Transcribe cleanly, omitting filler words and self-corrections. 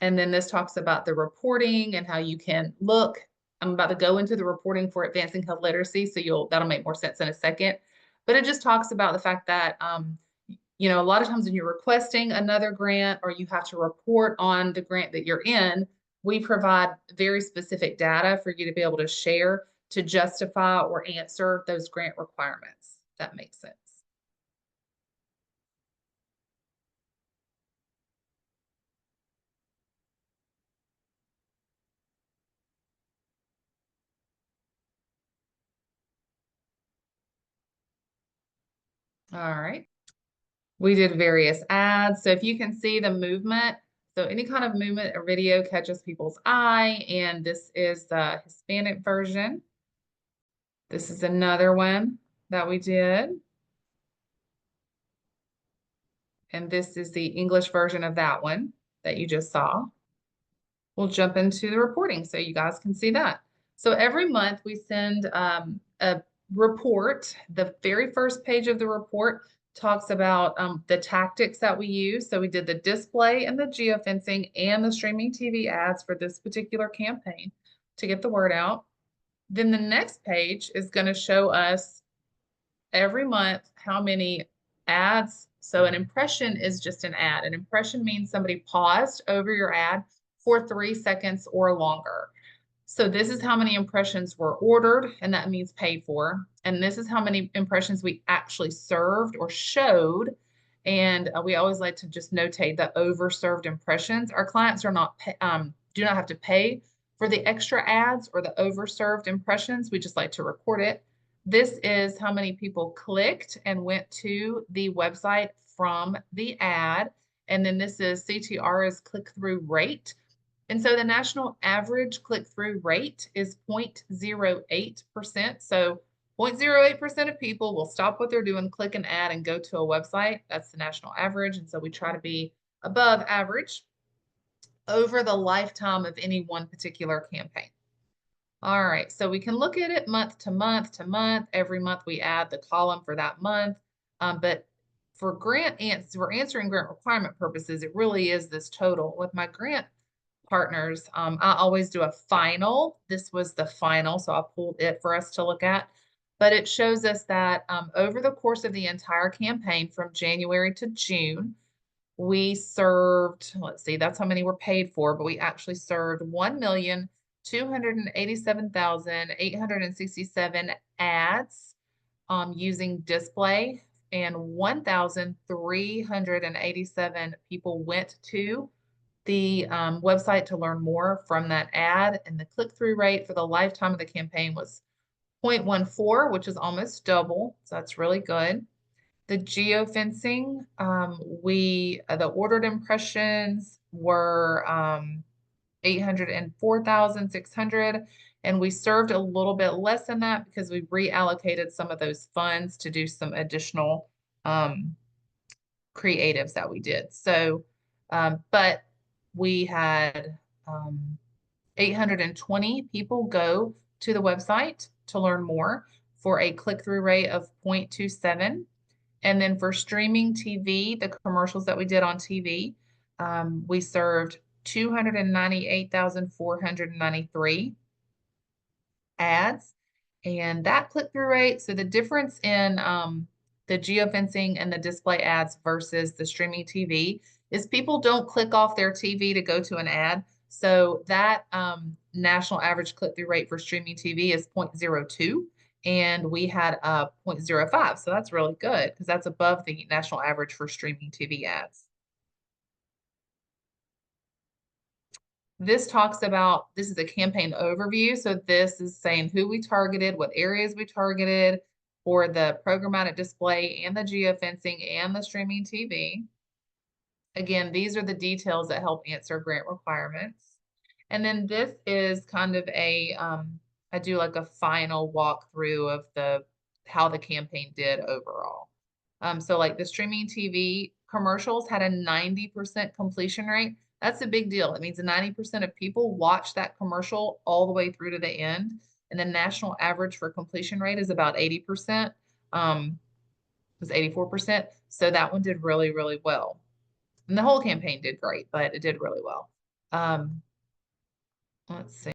And then this talks about the reporting and how you can look. I'm about to go into the reporting for advancing health literacy, so that'll make more sense in a second. But it just talks about the fact that a lot of times when you're requesting another grant or you have to report on the grant that you're in, we provide very specific data for you to be able to share to justify or answer those grant requirements. If that makes sense. All right. We did various ads. So if you can see the movement, so any kind of movement or video catches people's eye, and this is the Hispanic version. This is another one that we did. And this is the English version of that one that you just saw. We'll jump into the reporting so you guys can see that. So every month we send a report. The very first page of the report talks about the tactics that we use. So we did the display and the geofencing and the streaming TV ads for this particular campaign to get the word out. Then the next page is going to show us every month how many ads. So an impression is just an ad. An impression means somebody paused over your ad for 3 seconds or longer. So this is how many impressions were ordered, and that means paid for. And this is how many impressions we actually served or showed. And we always like to just notate the overserved impressions. Our clients are not do not have to pay for the extra ads or the overserved impressions. We just like to report it. This is how many people clicked and went to the website from the ad. And then this is CTR is click-through rate. And so the national average click-through rate is 0.08%. So 0.08% of people will stop what they're doing, click an ad, and go to a website. That's the national average. And so we try to be above average over the lifetime of any one particular campaign. All right, so we can look at it month to month to month. Every month we add the column for that month. But for answering grant requirement purposes, it really is this total. With my grant partners, I always do a final. This was the final, so I pulled it for us to look at. But it shows us that over the course of the entire campaign from January to June, we served, let's see, that's how many were paid for, but we actually served 1,287,867 ads using display, and 1,387 people went to the website to learn more from that ad. And the click-through rate for the lifetime of the campaign was 0.14, which is almost double. So that's really good. The geofencing, the ordered impressions were 804,600, and we served a little bit less than that because we reallocated some of those funds to do some additional creatives that we did. So, but we had 820 people go to the website to learn more for a click-through rate of 0.27. And then for streaming TV, the commercials that we did on TV, we served 298,493 ads. And that click-through rate, so the difference in the geofencing and the display ads versus the streaming TV is people don't click off their TV to go to an ad. So that national average click-through rate for streaming TV is 0.02. And we had a 0.05. So that's really good because that's above the national average for streaming TV ads. This talks about, this is a campaign overview. So this is saying who we targeted, what areas we targeted for the programmatic display and the geofencing and the streaming TV. Again, these are the details that help answer grant requirements. And then this is kind of a, I do like a final walkthrough of how the campaign did overall. So like the streaming TV commercials had a 90% completion rate. That's a big deal. It means 90% of people watch that commercial all the way through to the end. And the national average for completion rate is about 80%. It was 84%. So that one did really, really well. And the whole campaign did great, but it did really well. Um, let's see.